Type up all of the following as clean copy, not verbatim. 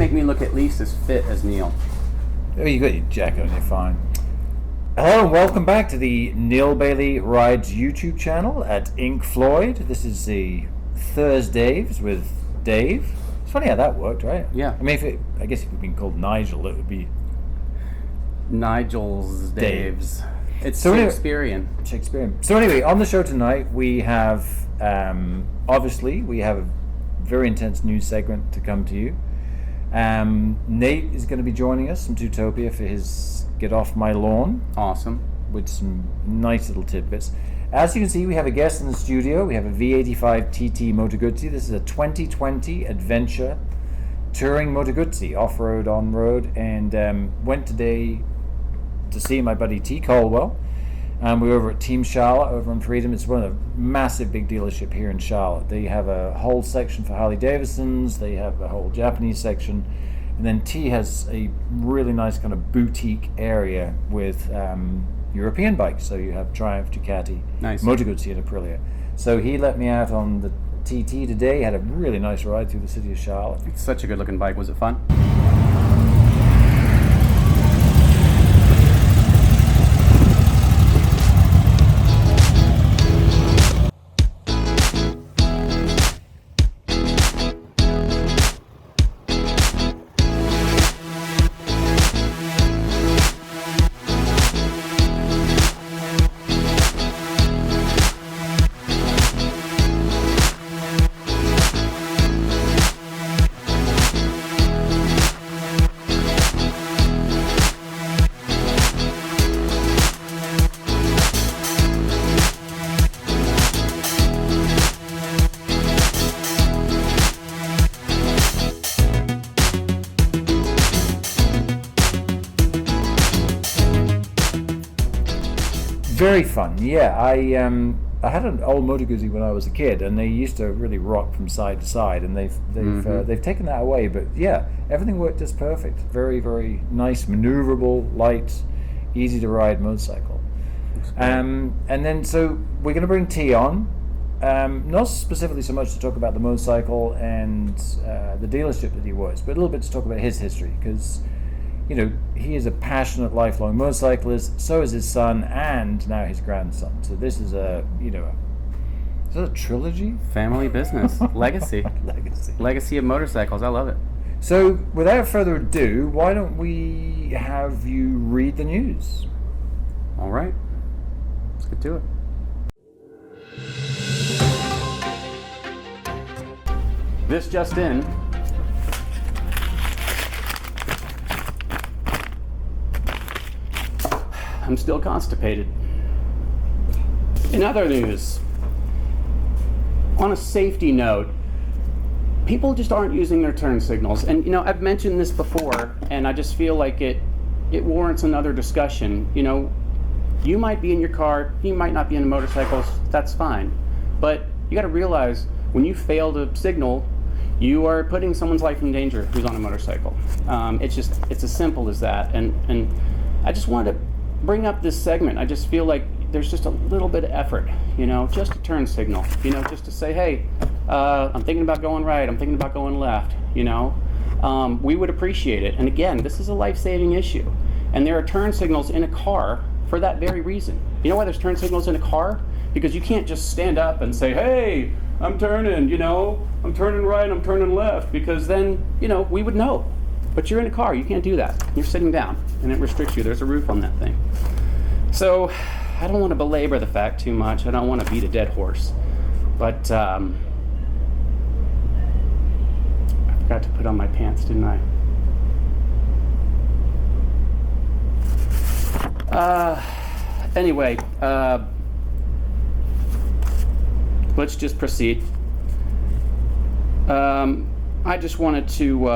make me look at least as fit as Neale. Oh, you got your jacket on, you're fine. Hello and welcome back to the Neale Bayly Rides YouTube channel at Ink Floyd. This is the Thursdays with Dave. It's funny how that worked, right? Yeah. I mean, I guess if you'd been called Nigel, it would be Nigel's Dave's. It's So anyway- Shakespearean. So anyway, on the show tonight we have, obviously, we have a very intense news segment to come to you. Nate is going to be joining us from Zootopia for his Get Off My Lawn Awesome. with some nice little tidbits. As you can see, we have a guest in the studio. We have a V85TT Moto Guzzi. This is a 2020 adventure touring Moto Guzzi, off-road, on-road, and went today to see my buddy Tee Caldwell. We were over at Team Charlotte over on Freedom. It's one of the massive big dealership here in Charlotte. They have a whole section for Harley Davidsons. They have a whole Japanese section. And then T has a really nice kind of boutique area with European bikes. So you have Triumph, Ducati, Nice. Moto Guzzi, and Aprilia. So he let me out on the TT today. Had a really nice ride through the city of Charlotte. It's such a good looking bike. Was it fun? Very fun, yeah. I had an old Moto Guzzi when I was a kid, and they used to really rock from side to side, and they've taken that away. But yeah, everything worked just perfect. Very, very nice, maneuverable, light, easy to ride motorcycle. And then so we're going to bring T on, not specifically so much to talk about the motorcycle and the dealership that he was, but a little bit to talk about his history, because you know, he is a passionate, lifelong motorcyclist. So is his son, and now his grandson. So this is a trilogy? Family business. Legacy. Legacy of motorcycles. I love it. So, without further ado, why don't we have you read the news? All right. Let's get to it. This just in. I'm still constipated. In other news, on a safety note, people just aren't using their turn signals. And you know, I've mentioned this before, and I just feel like it warrants another discussion. You know, you might be in your car, you might not be in a motorcycle, that's fine. But you gotta realize, when you fail to signal, you are putting someone's life in danger who's on a motorcycle. It's as simple as that. And I just wanted to bring up this segment. I just feel like there's just a little bit of effort, you know, just a turn signal, you know, just to say, hey, I'm thinking about going right, I'm thinking about going left, you know. We would appreciate it. And again, this is a life-saving issue. And there are turn signals in a car for that very reason. You know why there's turn signals in a car? Because you can't just stand up and say, hey, I'm turning, you know, I'm turning right, I'm turning left, because then, you know, we would know. But you're in a car, you can't do that. You're sitting down, and it restricts you. There's a roof on that thing. So, I don't want to belabor the fact too much. I don't want to beat a dead horse. But, I forgot to put on my pants, didn't I? Anyway, let's just proceed. I just wanted to,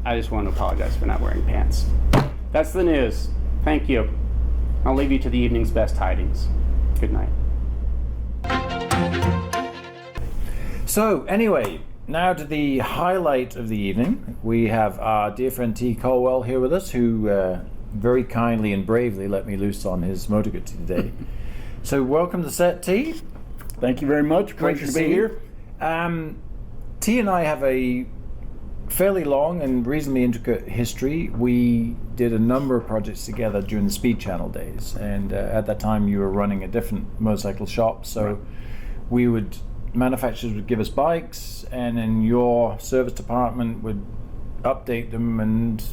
I just want to apologize for not wearing pants. That's the news. Thank you. I'll leave you to the evening's best tidings. Good night. So, anyway, now to the highlight of the evening. We have our dear friend Tee Caldwell here with us, who very kindly and bravely let me loose on his Moto Guzzi today. So, welcome to the set, Tee. Thank you very much. Great Pleasure to to be see you. here. Tee and I have a fairly long and reasonably intricate history. We did a number of projects together during the Speed Channel days, and at that time you were running a different motorcycle shop, so Right. we would, manufacturers would give us bikes, and then your service department would update them and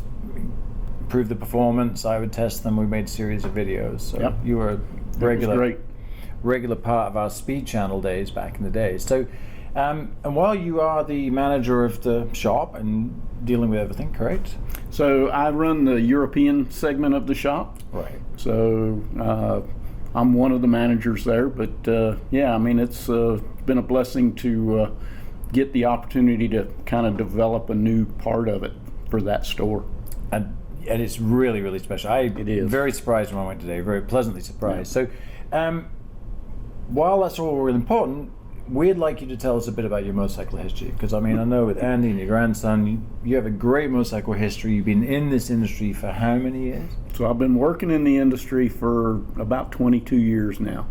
improve the performance. I would test them. We made a series of videos. So Yep. you were a It was regular great. part of our Speed Channel days back in the day. So, and while you are the manager of the shop and dealing with everything, correct? So I run the European segment of the shop. Right. So I'm one of the managers there. But yeah, I mean, it's been a blessing to get the opportunity to kind of develop a new part of it for that store. And it's really, really special. It is. Very surprised when I went today, very pleasantly surprised. So while that's all really important, we'd like you to tell us a bit about your motorcycle history, because I mean, I know with Andy and your grandson, you have a great motorcycle history. You've been in this industry for how many years? So I've been working in the industry for about 22 years now.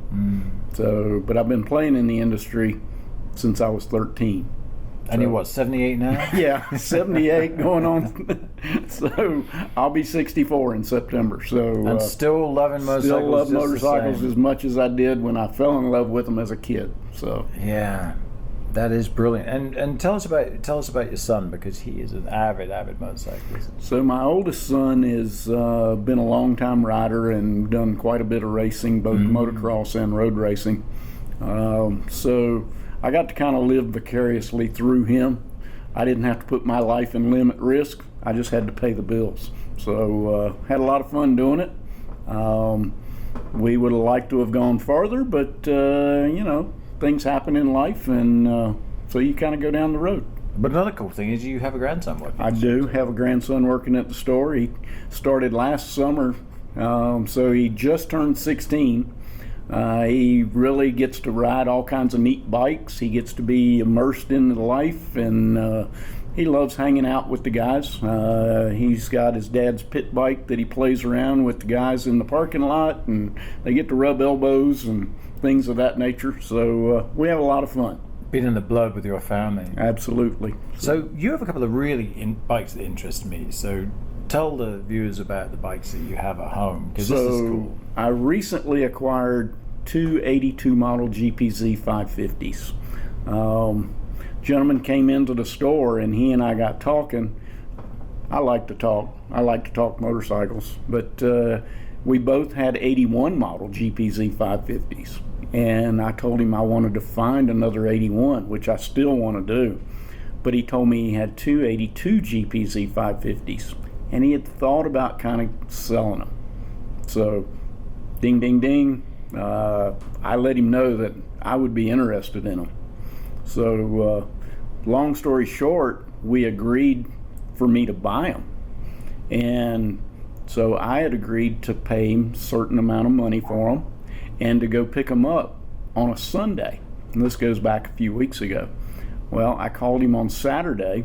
So, but I've been playing in the industry since I was 13. And you're what, 78 now? Yeah, 78 going on. So I'll be 64 in September. So And still loving motorcycles. still love just the motorcycles same. as much as I did when I fell in love with them as a kid. So Yeah, that is brilliant. And tell us about your son, because he is an avid motorcyclist. So my oldest son has been a long time rider and done quite a bit of racing, both motocross and road racing. So I got to kind of live vicariously through him. I didn't have to put my life and limb at risk. I just had to pay the bills. So had a lot of fun doing it. We would have liked to have gone farther, but you know, things happen in life, and so you kind of go down the road. But another cool thing is you have a grandson working. I do have a grandson working at the store. He started last summer, so he just turned 16. He really gets to ride all kinds of neat bikes. He gets to be immersed in the life, and he loves hanging out with the guys. He's got his dad's pit bike that he plays around with the guys in the parking lot, and they get to rub elbows and things of that nature. So we have a lot of fun. Been in the blood with your family. Absolutely. So you have a couple of really bikes that interest me. So tell the viewers about the bikes that you have at home, because this is cool. I recently acquired two 82 model GPZ 550s. Gentleman came into the store and he and I got talking. I like to talk motorcycles, but we both had 81 model GPZ 550s. And I told him I wanted to find another 81, which I still want to do. But he told me he had two 82 GPZ 550s, and he had thought about kind of selling them. So, ding, ding, ding. I let him know that I would be interested in them. So, long story short, we agreed for me to buy them. And so I had agreed to pay him a certain amount of money for them and to go pick them up on a Sunday. And this goes back a few weeks ago. Well, I called him on Saturday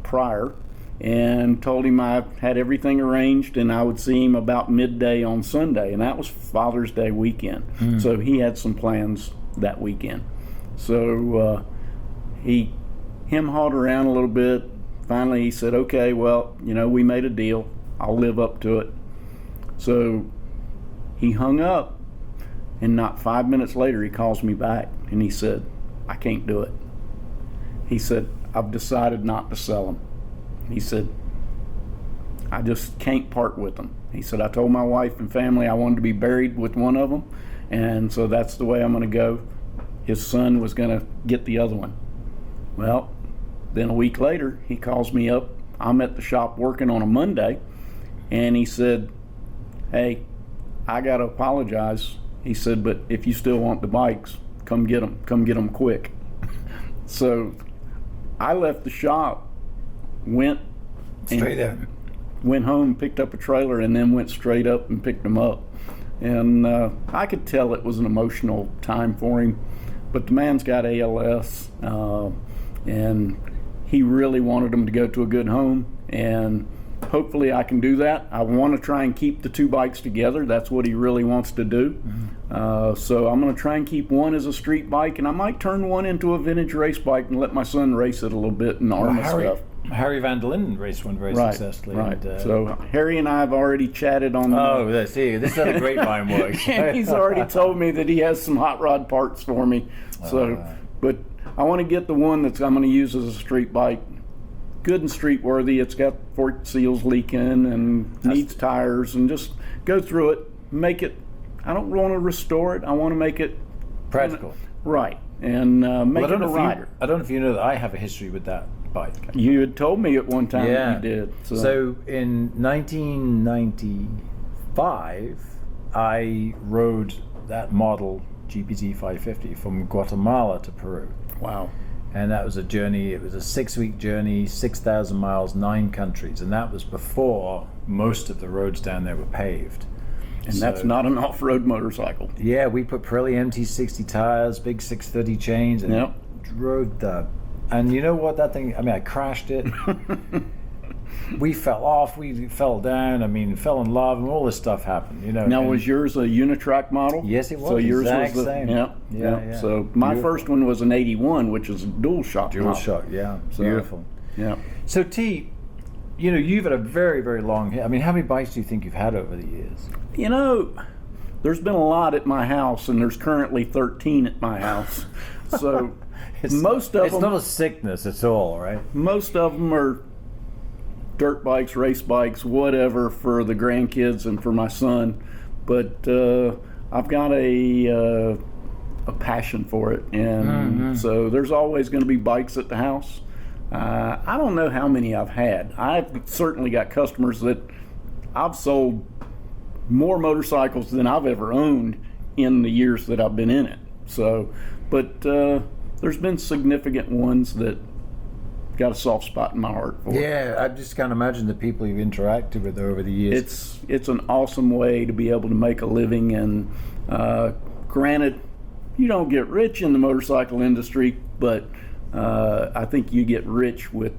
prior and told him I had everything arranged and I would see him about midday on Sunday, and that was Father's Day weekend. So he had some plans that weekend. So him hauled around a little bit. Finally he said, okay, well, you know, we made a deal. I'll live up to it. So he hung up, and not 5 minutes later he calls me back and he said, I can't do it. He said, I've decided not to sell them. He said, I just can't part with them. He said, I told my wife and family I wanted to be buried with one of them, and so that's the way I'm going to go. His son was going to get the other one. Well, then a week later, he calls me up. I'm at the shop working on a Monday, and he said, hey, I got to apologize. He said, but if you still want the bikes, come get them. Come get them quick. So I left the shop, went home, picked up a trailer, and then went straight up and picked them up. And I could tell it was an emotional time for him, but the man's got ALS, and he really wanted them to go to a good home, and hopefully I can do that. I want to try and keep the two bikes together. That's what he really wants to do. So I'm going to try and keep one as a street bike, and I might turn one into a vintage race bike and let my son race it a little bit and arm stuff. Harry Van der Linden raced one very successfully. Right. And, so Harry and I have already chatted on. See, this is how the grapevine works. And he's already told me that he has some hot rod parts for me. So, but I want to get the one that I'm going to use as a street bike. Good and street worthy. It's got fork seals leaking and needs tires, and just go through it, make it. I don't want to restore it. I want to make it practical. Right, and make it a rider. I don't know if you know that I have a history with that bike. You had told me at one time that you did. So in 1995, I rode that model GP Z550 from Guatemala to Peru. Wow. And that was a journey. It was a 6-week journey, 6,000 miles, 9 countries, and that was before most of the roads down there were paved. And that's not an off-road motorcycle. Yeah, we put Pirelli MT60 tires, big 630 chains, and drove the. And you know what, that thing? I mean, I crashed it. We fell off. We fell down. I mean, fell in love, and all this stuff happened. You know. Now, was yours a unitrack model? Yes, it was. So yours exact was the same. Yeah. So my first one was an 81, which is a dual shock. Dual shock. Yeah. So, beautiful. Yeah. So Tee, you know, you've had a very, very long. I mean, how many bikes do you think you've had over the years? You know, there's been a lot at my house, and there's currently 13 at my house. So most of them. It's not a sickness at all, right? Most of them are dirt bikes, race bikes, whatever, for the grandkids and for my son. But I've got a passion for it, and so there's always going to be bikes at the house. I don't know how many I've had. I've certainly got customers that I've sold more motorcycles than I've ever owned in the years that I've been in it. So, but there's been significant ones that got a soft spot in my heart for. Yeah, I just can't imagine the people you've interacted with over the years. It's an awesome way to be able to make a living, and granted, you don't get rich in the motorcycle industry, but I think you get rich with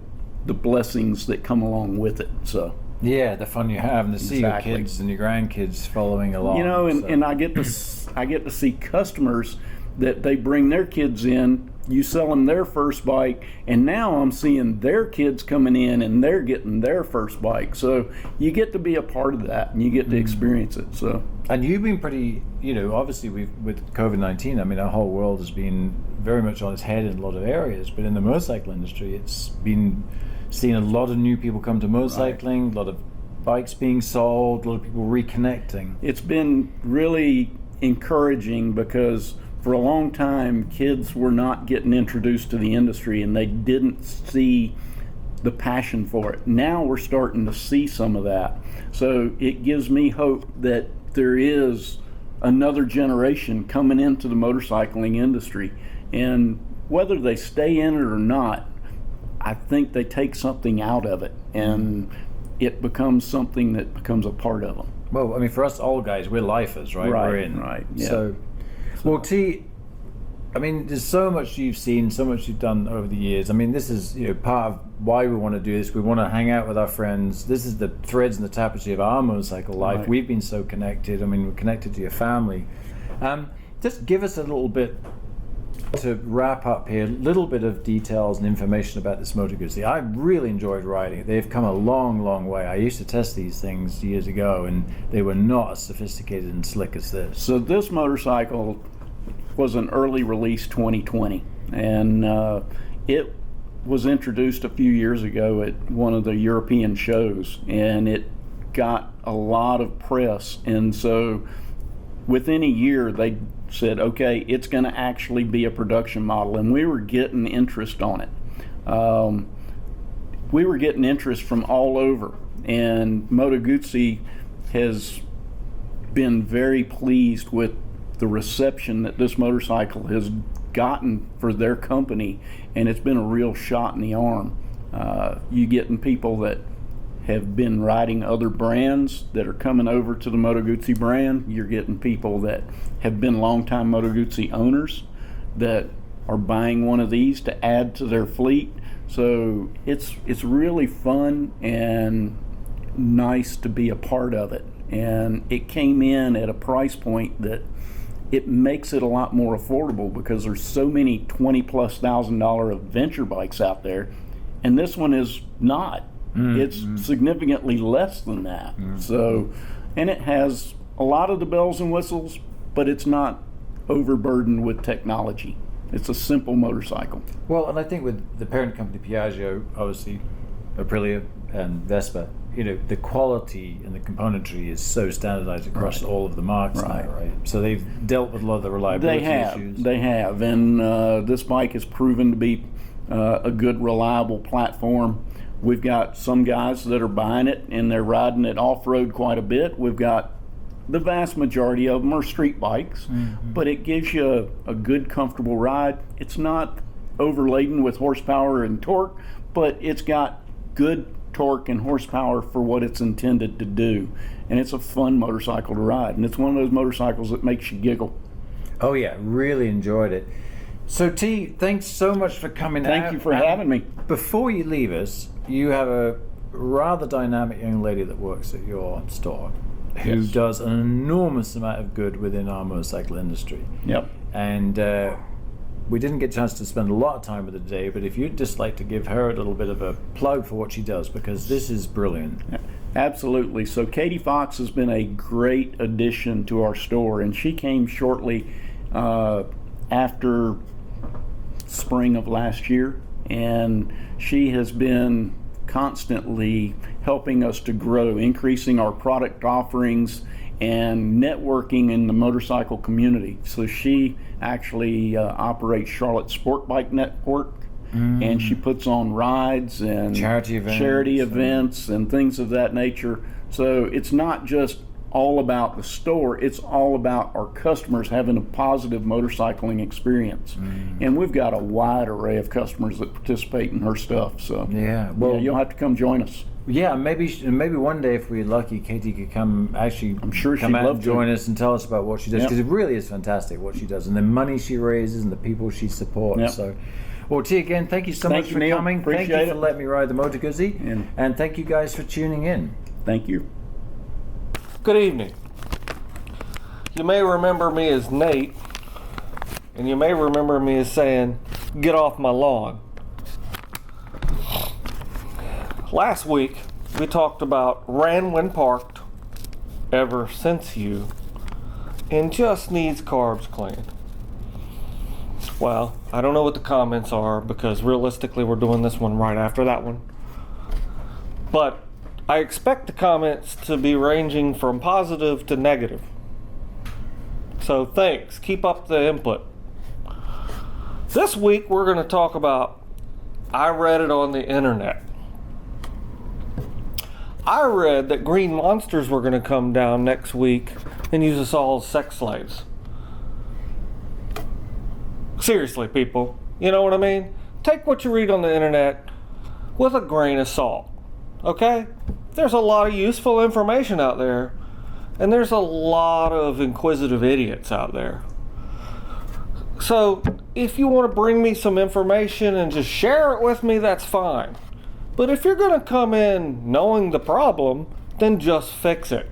the blessings that come along with it. So yeah, the fun you have, and to see your kids and your grandkids following along. You know, and I get to see customers that they bring their kids in. You sell them their first bike, and now I'm seeing their kids coming in and they're getting their first bike. So you get to be a part of that, and you get to experience it. So, and you've been pretty, you know, obviously with COVID-19, I mean, our whole world has been very much on its head in a lot of areas, but in the motorcycle industry, it's been seeing a lot of new people come to motorcycling, a lot of bikes being sold, a lot of people reconnecting. It's been really encouraging because for a long time, kids were not getting introduced to the industry, and they didn't see the passion for it. Now we're starting to see some of that. So it gives me hope that there is another generation coming into the motorcycling industry. And whether they stay in it or not, I think they take something out of it, and it becomes something that becomes a part of them. Well, I mean, for us old guys, we're lifers, right? We're in. Right. Yeah. So, well, Tee, I mean, there's so much you've seen, so much you've done over the years. I mean, this is, you know, part of why we want to do this. We want to hang out with our friends. This is the threads and the tapestry of our motorcycle life. Right. We've been so connected. I mean, we're connected to your family. Just give us a little bit to wrap up here, a little bit of details and information about this Moto Guzzi. I really enjoyed riding it. They've come a long, long way. I used to test these things years ago, and they were not as sophisticated and slick as this. So this motorcycle was an early release 2020, and it was introduced a few years ago at one of the European shows, and it got a lot of press. And so within a year, they said, okay, it's going to actually be a production model, and we were getting interest on it. We were getting interest from all over, and Moto Guzzi has been very pleased with the reception that this motorcycle has gotten for their company, and it's been a real shot in the arm. You getting people that have been riding other brands that are coming over to the Moto Guzzi brand. You're getting people that have been longtime Moto Guzzi owners that are buying one of these to add to their fleet. So it's really fun, and nice to be a part of it. And it came in at a price point that it makes it a lot more affordable, because there's so many $20,000+ adventure bikes out there, and this one is not. It's significantly less than that. So, and it has a lot of the bells and whistles, but it's not overburdened with technology. It's a simple motorcycle. Well, and I think with the parent company Piaggio, obviously Aprilia and Vespa, you know, the quality and the componentry is so standardized across all of the marques now, right? So they've dealt with a lot of the reliability issues. They have, and this bike has proven to be a good, reliable platform. We've got some guys that are buying it and they're riding it off-road quite a bit. We've got the vast majority of them are street bikes, but it gives you a good, comfortable ride. It's not overladen with horsepower and torque, but it's got good torque and horsepower for what it's intended to do. And it's a fun motorcycle to ride. And it's one of those motorcycles that makes you giggle. Oh yeah, really enjoyed it. So Tee, thanks so much for coming out. Thank you for having me. Before you leave us, you have a rather dynamic young lady that works at your store who does an enormous amount of good within our motorcycle industry. Yep. And we didn't get a chance to spend a lot of time with her today, but if you'd just like to give her a little bit of a plug for what she does, because this is brilliant. Absolutely. So Katie Fox has been a great addition to our store, and she came shortly after spring of last year, and she has been constantly helping us to grow, increasing our product offerings and networking in the motorcycle community. So she actually operates Charlotte Sport Bike Network, and she puts on rides and charity events and things of that nature. So it's not just all about the store, it's all about our customers having a positive motorcycling experience. And we've got a wide array of customers that participate in her stuff. So well, you'll have to come join us. Yeah, maybe one day, if we're lucky, Katie could come. Actually, I'm sure she'd come out love and to join us and tell us about what she does, because it really is fantastic what she does, and the money she raises and the people she supports. So, well, Tee, again, thank you so much for Neil. coming. Appreciate thank you it. for letting me ride the Moto Guzzi, and thank you guys for tuning in. Thank you. Good evening. You may remember me as Nate, and you may remember me as saying, "Get off my lawn." Last week, we talked about ran when parked, ever since you, and just needs carbs cleaned. Well, I don't know what the comments are, because realistically we're doing this one right after that one. But I expect the comments to be ranging from positive to negative. So thanks, keep up the input. This week we're going to talk about, I read it on the internet. I read that green monsters were going to come down next week and use us all as sex slaves. Seriously, people, you know what I mean? Take what you read on the internet with a grain of salt, okay? There's a lot of useful information out there, and there's a lot of inquisitive idiots out there. So if you want to bring me some information and just share it with me, that's fine. But if you're going to come in knowing the problem, then just fix it.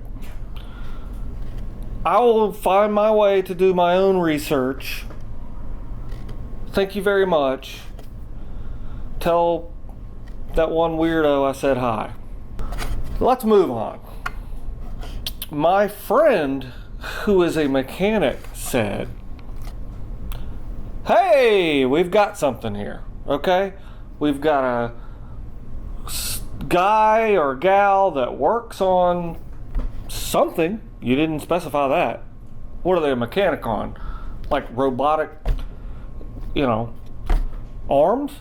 I will find my way to do my own research. Thank you very much. Tell that one weirdo I said hi. Let's move on. My friend, who is a mechanic, said, "Hey, we've got something here, okay? We've got a guy or gal that works on something." You didn't specify that. What are they a mechanic on? Like robotic, arms?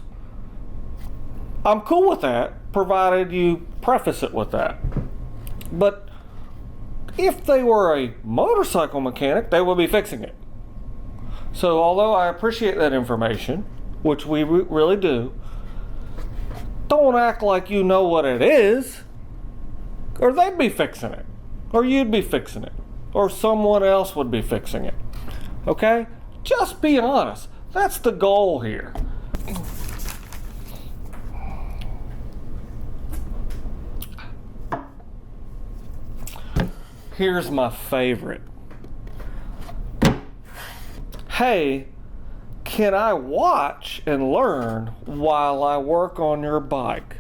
I'm cool with that, provided you preface it with that. But if they were a motorcycle mechanic, they would be fixing it. So although I appreciate that information, which we really do, don't act like you know what it is, or they'd be fixing it, or you'd be fixing it, or someone else would be fixing it. Okay? Just be honest. That's the goal here. here's my favorite. Hey, can I watch and learn while I work on your bike?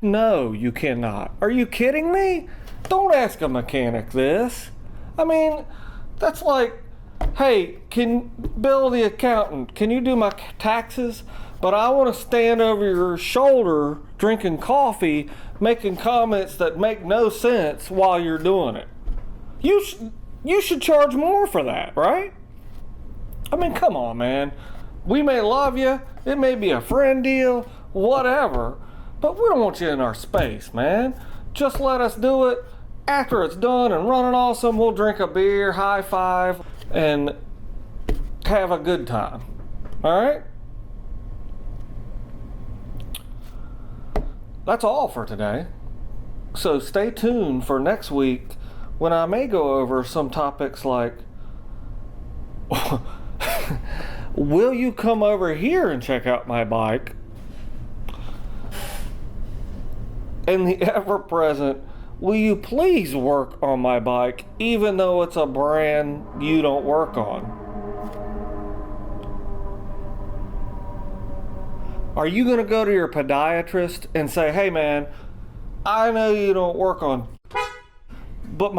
No, you cannot. Are you kidding me? Don't ask a mechanic this. I mean, that's like, hey, Bill the accountant, can you do my taxes? But I want to stand over your shoulder drinking coffee, making comments that make no sense while you're doing it. You should charge more for that, right? I mean, come on, man. We may love you, it may be a friend deal, whatever, but we don't want you in our space, man. Just let us do it. After it's done and running awesome, we'll drink a beer, high five, and have a good time. All right? That's all for today. So stay tuned for next week when I may go over some topics like, will you come over here and check out my bike? And the ever-present, will you please work on my bike even though it's a brand you don't work on? Are you going to go to your podiatrist and say, hey man, I know you don't work on, but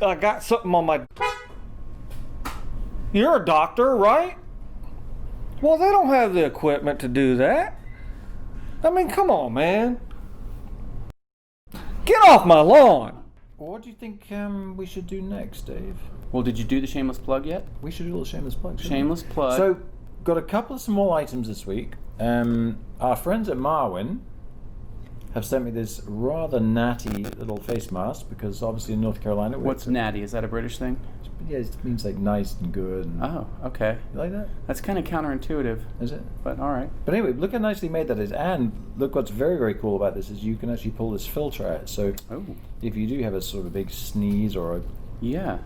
I got something on my... You're a doctor, right? Well, they don't have the equipment to do that. I mean, come on, man. Get off my lawn. What do you think we should do next, Dave? Well, did you do the shameless plug yet? We should do a little shameless plug. shouldn't we? Shameless plug. So, got a couple of small items this week. Our friends at Marwin have sent me this rather natty little face mask because obviously in North Carolina... What's natty? Is that a British thing? Yeah, it means like nice and good. And Oh, okay. you like that? That's kind of counterintuitive, Is it? but all right. But anyway, look how nicely made that is. And look what's very, very cool about this is you can actually pull this filter out. So Oh, if you do have a sort of big sneeze or a, yeah.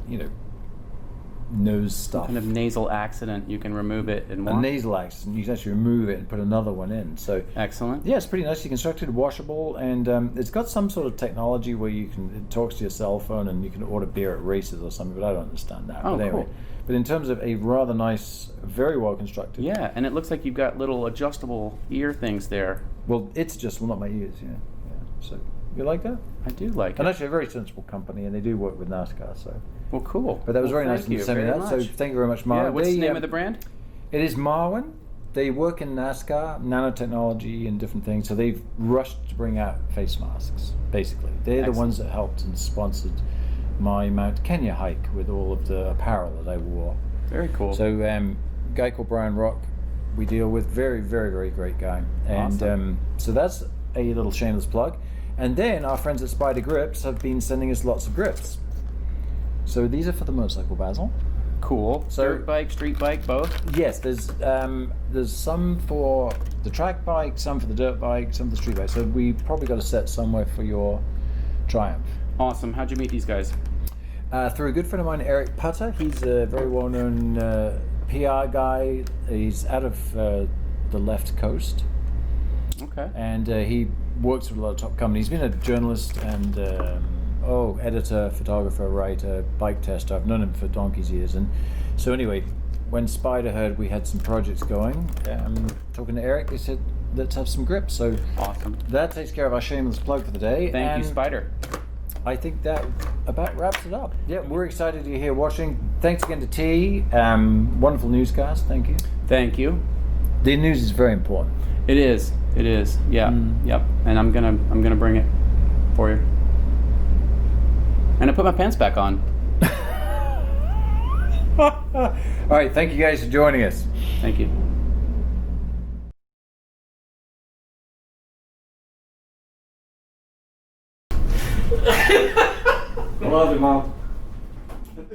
nose stuff, Kind of nasal accident, you can remove it and a wash. nasal accident, you can actually remove it and put another one in. So Excellent. yeah, it's pretty nicely constructed, washable, and it's got some sort of technology where it talks to your cell phone and you can order beer at races or something, but I don't understand that. Oh, but anyway, cool. But in terms of a rather nice, very well constructed. Yeah, and it looks like you've got little adjustable ear things there. Well, it's just, well, not my ears, yeah. So, you like that? I do like And it. actually a very sensible company, and they do work with NASCAR, so. Well, cool. But that was Well, very nice thank of you to you send me very that, so much. thank you very much, Marwin. Yeah, what's the name of the brand? It is Marwin. They work in NASCAR, nanotechnology and different things, so they've rushed to bring out face masks, basically. They're Excellent. the ones that helped and sponsored my Mount Kenya hike with all of the apparel that I wore. Very cool. So, guy called Brian Rock, we deal with, very, very, very great guy. And Awesome. so that's a little shameless plug. And then our friends at Spider Grips have been sending us lots of grips. So these are for the motorcycle, Basil. Cool. So- Dirt bike, street bike, both? Yes, there's some for the track bike, some for the dirt bike, some for the street bike. So we probably got a set somewhere for your Triumph. Awesome. How'd you meet these guys? Through a good friend of mine, Eric Putter. He's a very well-known PR guy. He's out of the left coast, Okay. and he works with a lot of top companies. He's been a journalist and editor, photographer, writer, bike tester. I've known him for donkey's years. And so anyway, when Spider heard we had some projects going, talking to Eric, they said, let's have some grips. So Awesome. that takes care of our shameless plug for the day. Thank you, And Spider. I think that about wraps it up. Yeah, we're excited you're here watching. Thanks again to Tee. Wonderful newscast. Thank you. Thank you. The news is very important. It is. It is. Yeah. Mm. Yep. And I'm gonna bring it for you. And I put my pants back on. All right. Thank you guys for joining us. Thank you. Love you, Mom.